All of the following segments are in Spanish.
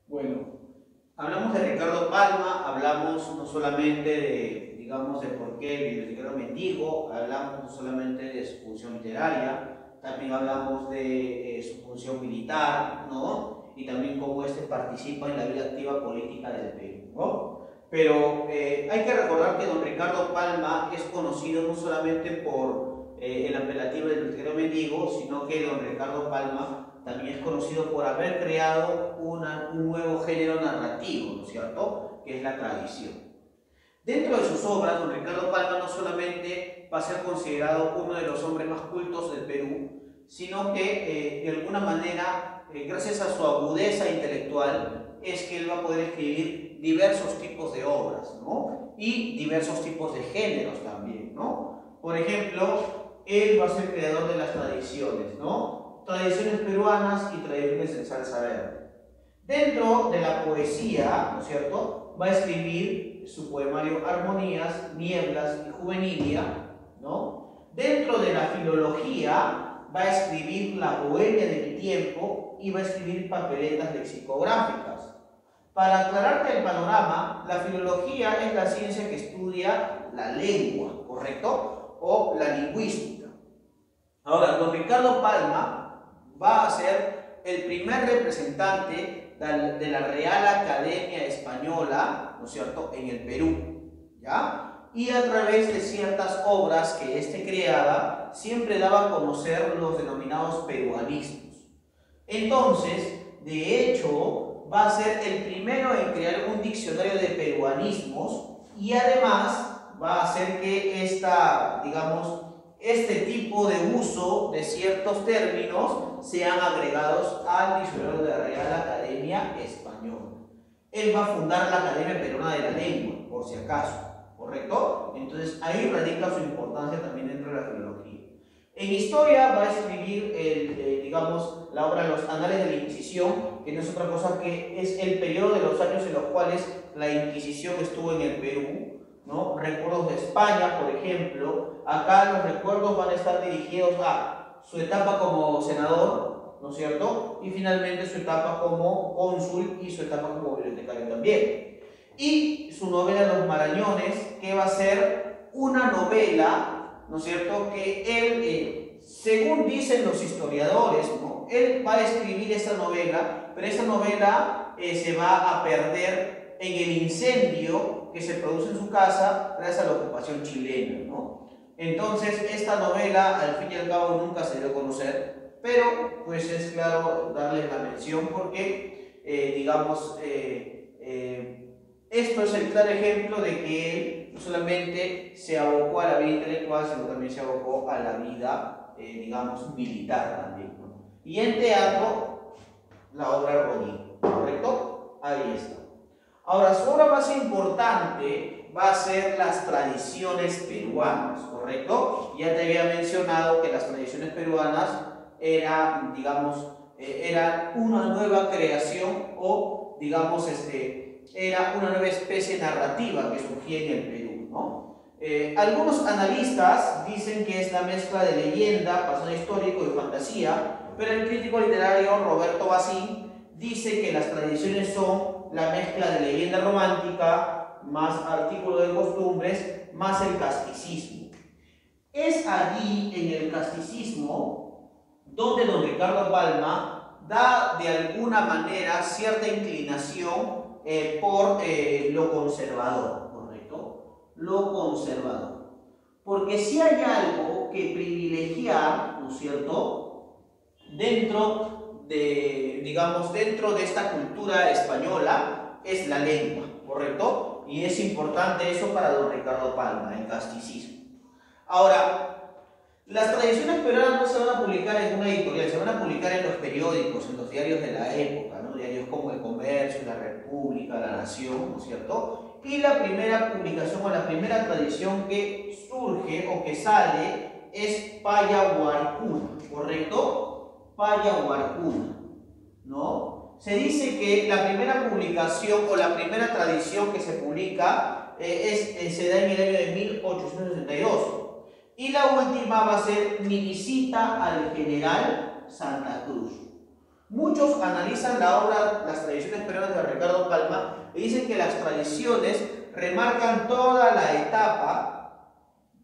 Bueno, hablamos de Ricardo Palma, hablamos no solamente de, digamos, de por qué el bibliotecario mendigo, hablamos no solamente de su función literaria, también hablamos de su función militar, ¿no? Y también cómo participa en la vida activa política del Perú, ¿no? Pero hay que recordar que don Ricardo Palma es conocido no solamente por el apelativo del bibliotecario mendigo, sino que don Ricardo Palma también es conocido por haber creado un nuevo género narrativo, ¿no es cierto?, que es la tradición. Dentro de sus obras, don Ricardo Palma no solamente va a ser considerado uno de los hombres más cultos del Perú, sino que de alguna manera, gracias a su agudeza intelectual, es que él va a poder escribir diversos tipos de obras, ¿no? Y diversos tipos de géneros también, ¿no? Por ejemplo, él va a ser creador de las tradiciones, ¿no? Tradiciones peruanas y tradiciones en salsa verde. Dentro de la poesía, ¿no es cierto?, va a escribir su poemario Armonías, Nieblas y Juvenilia, ¿no? Dentro de la filología va a escribir La Bohemia de mi tiempo y va a escribir papeletas lexicográficas. Para aclararte el panorama, la filología es la ciencia que estudia la lengua, ¿correcto?, o la lingüística. Ahora, don Ricardo Palma va a ser el primer representante de la Real Academia Española, ¿no es cierto?, en el Perú, ¿ya? Y a través de ciertas obras que creaba, siempre daba a conocer los denominados peruanismos. Entonces, de hecho, va a ser el primero en crear un diccionario de peruanismos y además va a hacer que este tipo de uso de ciertos términos sean agregados al diccionario de la Real Academia Española. Él va a fundar la Academia Peruana de la Lengua, por si acaso, ¿correcto? Entonces ahí radica su importancia también dentro de la filología. En historia va a escribir, la obra Los Anales de la Inquisición, que no es otra cosa que es el periodo de los años en los cuales la Inquisición estuvo en el Perú, ¿no? Recuerdos de España, por ejemplo. Acá los recuerdos van a estar dirigidos a su etapa como senador, ¿no es cierto?, y finalmente su etapa como cónsul y su etapa como bibliotecario también. Y su novela Los Marañones, que va a ser una novela, ¿no es cierto?, que él, según dicen los historiadores, ¿no?, él va a escribir esta novela, pero esta novela se va a perder en el incendio que se produce en su casa gracias a la ocupación chilena, ¿no? Entonces, esta novela, al fin y al cabo, nunca se dio a conocer, pero pues es claro darle la mención porque, esto es el claro ejemplo de que él no solamente se abocó a la vida intelectual, sino también se abocó a la vida, militar también, ¿no? Y en teatro, la obra Rodin, ¿correcto? Ahí está. Ahora, su obra más importante va a ser las tradiciones peruanas, ¿correcto? Ya te había mencionado que las tradiciones peruanas eran una nueva creación o, era una nueva especie narrativa que surgía en el Perú, ¿no? Algunos analistas dicen que es la mezcla de leyenda, pasado histórico y fantasía, pero el crítico literario Roberto Basín dice que las tradiciones son la mezcla de leyenda romántica, más artículo de costumbres, más el casticismo. Es allí, en el casticismo, donde don Ricardo Palma da de alguna manera cierta inclinación por lo conservador, ¿correcto? Lo conservador. Porque si hay algo que privilegiar, ¿no es cierto?, dentro de esta cultura española, es la lengua, ¿correcto? Y es importante eso para don Ricardo Palma, el casticismo. Ahora, las tradiciones peruanas no se van a publicar en una editorial, se van a publicar en los periódicos, en los diarios de la época, ¿no? Diarios como El Comercio, La República, La Nación, ¿no es cierto? Y la primera publicación o la primera tradición que surge o que sale es Payahuarcuna, ¿correcto? Payahuarcuna, ¿no? Se dice que la primera publicación o la primera tradición que se publica se da en el año de 1862. Y la última va a ser Mi visita al general Santa Cruz. Muchos analizan la obra Las tradiciones peruanas de Ricardo Palma y dicen que las tradiciones remarcan toda la etapa,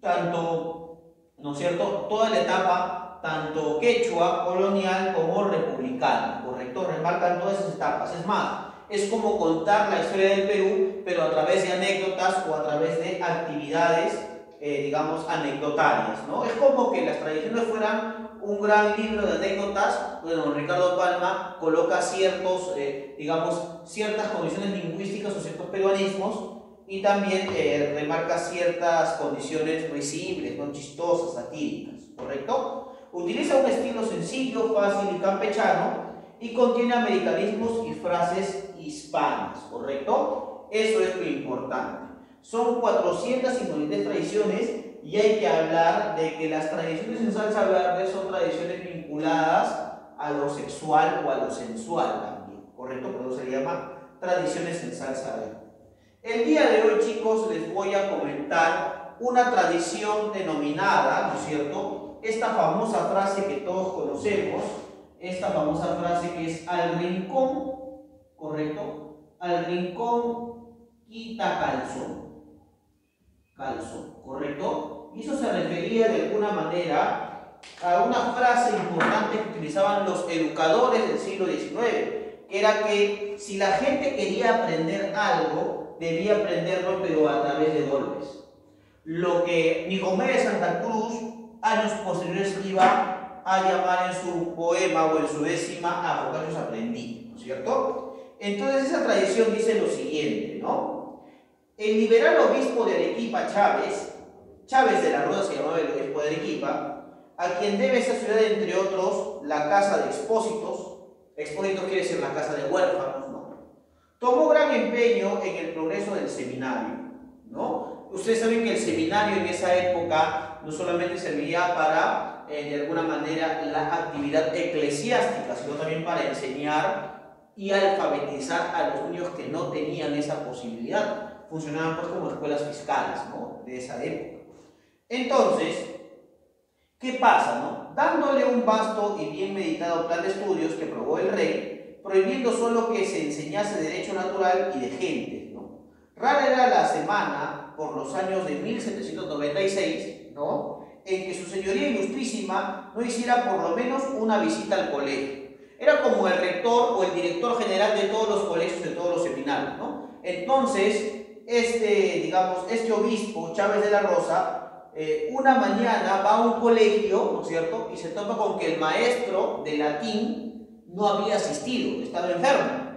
tanto, ¿no es cierto?, toda la etapa, tanto quechua, colonial como republicana, ¿correcto? Remarcan todas esas etapas. Es más, es como contar la historia del Perú, pero a través de anécdotas o a través de actividades, digamos, anecdotarias, ¿no? Es como que las tradiciones fueran un gran libro de anécdotas. Bueno, Ricardo Palma coloca ciertos, digamos, ciertas condiciones lingüísticas o ciertos peruanismos y también remarca ciertas condiciones risibles, ¿no?, chistosas, satíricas, ¿correcto? Utiliza un estilo sencillo, fácil y campechano y contiene americanismos y frases hispanas, ¿correcto? Eso es lo importante. Son 453 tradiciones y hay que hablar de que las tradiciones en salsa verde son tradiciones vinculadas a lo sexual o a lo sensual también, ¿correcto? Por eso se llama tradiciones en salsa verde. El día de hoy, chicos, les voy a comentar una tradición denominada, ¿no es cierto?, esta famosa frase que todos conocemos, esta famosa frase que es al rincón, ¿correcto? Al rincón quita calzón, ¿correcto? Y eso se refería de alguna manera a una frase importante que utilizaban los educadores del siglo XIX, que era que si la gente quería aprender algo, debía aprenderlo pero a través de golpes. Lo que Nicomé de Santa Cruz, años posteriores, iba a llamar en su poema o en su décima a Bocachos aprendí, ¿no es cierto? Entonces esa tradición dice lo siguiente, ¿no? El liberal obispo de Arequipa, Chávez de la Rosa se llamaba el obispo de Arequipa, a quien debe esa ciudad, entre otros, la casa de expósitos quiere decir la casa de huérfanos, ¿no? Tomó gran empeño en el progreso del seminario, ¿no? Ustedes saben que el seminario en esa época no solamente servía para, de alguna manera, la actividad eclesiástica, sino también para enseñar y alfabetizar a los niños que no tenían esa posibilidad. Funcionaban pues como escuelas fiscales, ¿no?, de esa época. Entonces, ¿qué pasa, no? Dándole un vasto y bien meditado plan de estudios que aprobó el rey, prohibiendo solo que se enseñase derecho natural y de gentes, ¿no? Rara era la semana, por los años de 1796, ¿no?, en que su señoría ilustrísima no hiciera por lo menos una visita al colegio. Era como el rector o el director general de todos los colegios, de todos los seminarios, ¿no? Entonces, este obispo, Chávez de la Rosa, una mañana va a un colegio, ¿no es cierto?, y se topa con que el maestro de latín no había asistido, estaba enfermo.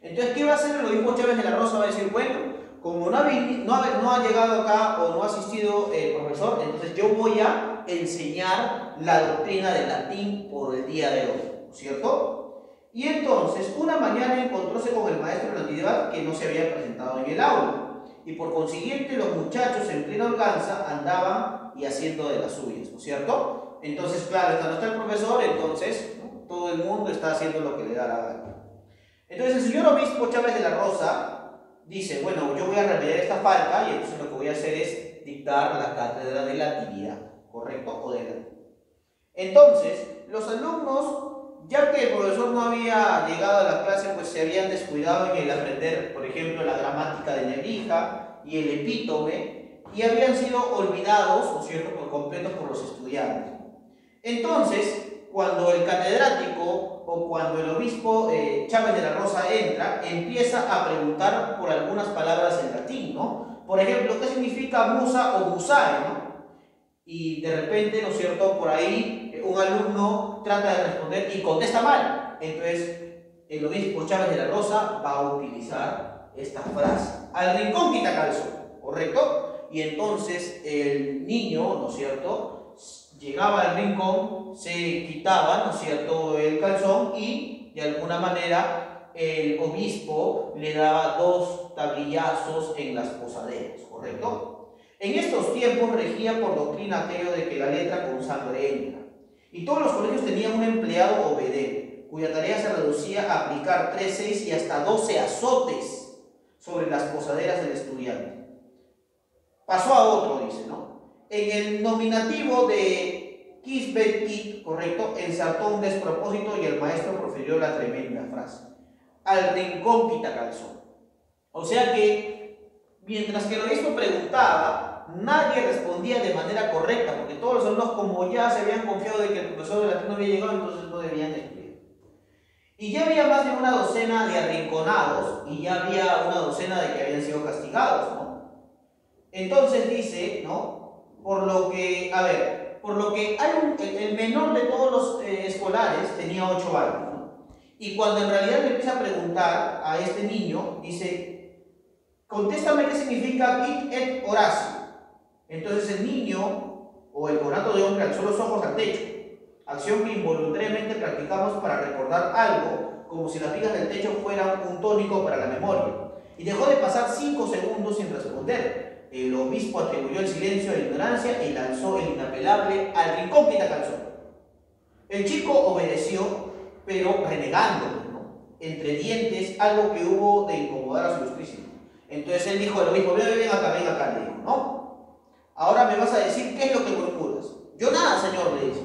Entonces, ¿qué va a hacer el obispo Chávez de la Rosa? Va a decir, bueno, como no ha llegado acá o no ha asistido el profesor, entonces yo voy a enseñar la doctrina del latín por el día de hoy, ¿no es cierto? Y entonces, una mañana encontróse con el maestro de la antigüedad que no se había presentado en el aula. Y por consiguiente los muchachos en plena holganza andaban y haciendo de las suyas, ¿no es cierto? Entonces, claro, no está el profesor, entonces, ¿no?, todo el mundo está haciendo lo que le da la gana. Entonces el señor obispo Chávez de la Rosa dice, bueno, yo voy a remediar esta falta y entonces lo que voy a hacer es dictar la cátedra de latinidad, ¿correcto? O de latín. Entonces, los alumnos, ya que el profesor no había llegado a la clase, pues se habían descuidado en el aprender, por ejemplo, la gramática de Nebrija y el epítome, y habían sido olvidados, ¿no es cierto?, por completo por los estudiantes. Entonces, cuando el catedrático o cuando el obispo Chávez de la Rosa entra, empieza a preguntar por algunas palabras en latín, ¿no? Por ejemplo, ¿qué significa musa o musae, ¿no? Y de repente, ¿no es cierto?, por ahí un alumno trata de responder y contesta mal. Entonces, el obispo Chávez de la Rosa va a utilizar esta frase: al rincón quita calzón, ¿correcto? Y entonces el niño, ¿no es cierto?, llegaba al rincón, se quitaba, ¿no es cierto?, el calzón y de alguna manera el obispo le daba 2 tablillazos en las posaderas, ¿correcto? En estos tiempos regía por doctrina aquello de que la letra con sangre entra. Y todos los colegios tenían un empleado obedente, cuya tarea se reducía a aplicar 3, 6 y hasta 12 azotes sobre las posaderas del estudiante. Pasó a otro, dice, ¿no? En el nominativo de Quisbet it, correcto, ensartó un despropósito y el maestro profirió la tremenda frase. Al rincón quita calzón. O sea que, mientras que el obispo preguntaba, nadie respondía de manera correcta, porque todos los alumnos, como ya se habían confiado de que el profesor de latín no había llegado, entonces no debían estudiar. Y ya había más de una docena de arrinconados, y ya había una docena de que habían sido castigados, ¿no? Entonces dice, ¿no? Por lo que hay el menor de todos los escolares tenía 8 años, ¿no? Y cuando en realidad le empieza a preguntar a este niño, dice, contéstame qué significa quid et Horacio. Entonces el niño, o el conato de hombre, alzó los ojos al techo, acción que involuntariamente practicamos para recordar algo, como si las vigas del techo fueran un tónico para la memoria, y dejó de pasar 5 segundos sin responder. El obispo atribuyó el silencio a la ignorancia y lanzó el inapelable al rincón quita calzón. El chico obedeció, pero renegando, ¿no? Entre dientes, algo que hubo de incomodar a su ilustrísimo. Entonces él dijo al obispo, ven acá, le dijo, ¿no? Ahora me vas a decir qué es lo que murmuras. Yo nada, señor, le dice.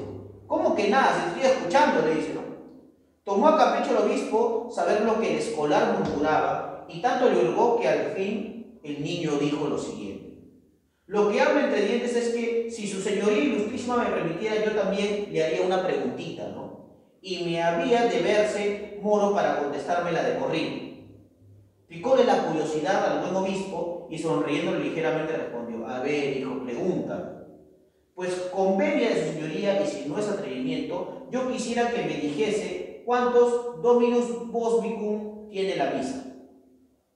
¿Cómo que nada? Si estoy escuchando, le dice, ¿no? Tomó a capricho el obispo saber lo que el escolar murmuraba, y tanto le hurgó que al fin el niño dijo lo siguiente. Lo que hablo entre dientes es que si su señoría ilustrísima me permitiera, yo también le haría una preguntita, ¿no? Y me había de verse moro para contestármela de corrido. Picóle la curiosidad al buen obispo y sonriendo ligeramente respondió, a ver, hijo, pregúntame. Pues con venia de su señoría y si no es atrevimiento, yo quisiera que me dijese cuántos dominus vosbicum tiene la misa.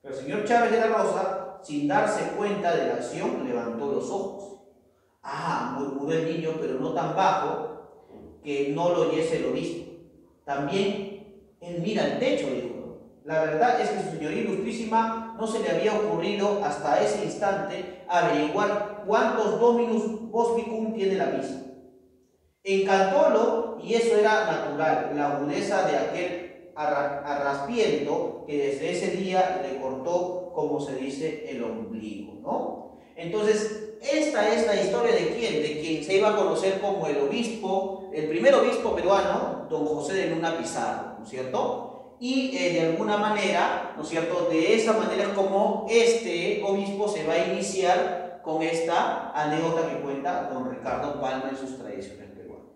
Pero el señor Chávez de la Rosa, sin darse cuenta de la acción, levantó los ojos. Ah, murmuró el niño, pero no tan bajo que no lo oyese el obispo. También él mira el techo, dijo. La verdad es que su señoría ilustrísima no se le había ocurrido hasta ese instante averiguar cuántos dominus vosbicum tiene la misa. Encantólo, y eso era natural, la agudeza de aquel arraspiento que desde ese día le cortó, como se dice, el ombligo, ¿no? Entonces, esta es la historia de quién, de quien se iba a conocer como el obispo, el primer obispo peruano, don José de Luna Pizarro, ¿no es cierto? Y de alguna manera, ¿no es cierto?, de esa manera es como este obispo se va a iniciar con esta anécdota que cuenta don Ricardo Palma en sus tradiciones peruanas.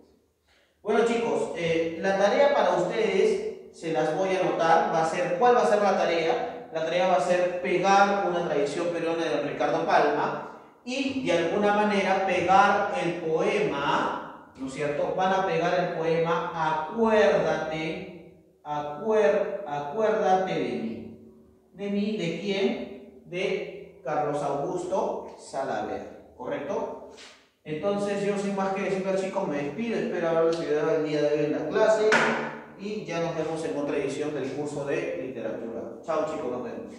Bueno, chicos, la tarea para ustedes se las voy a anotar, ¿cuál va a ser la tarea? La tarea va a ser pegar una tradición peruana de don Ricardo Palma y de alguna manera pegar el poema, ¿no es cierto? Van a pegar el poema Acuérdate de mí. ¿De mí? ¿De quién? De Carlos Augusto Salaver, ¿correcto? Entonces yo sin más que decirle al chico me despido, espero haberles ayudado el día de hoy en la clase y ya nos vemos en otra edición del curso de literatura. Chao chicos, nos vemos.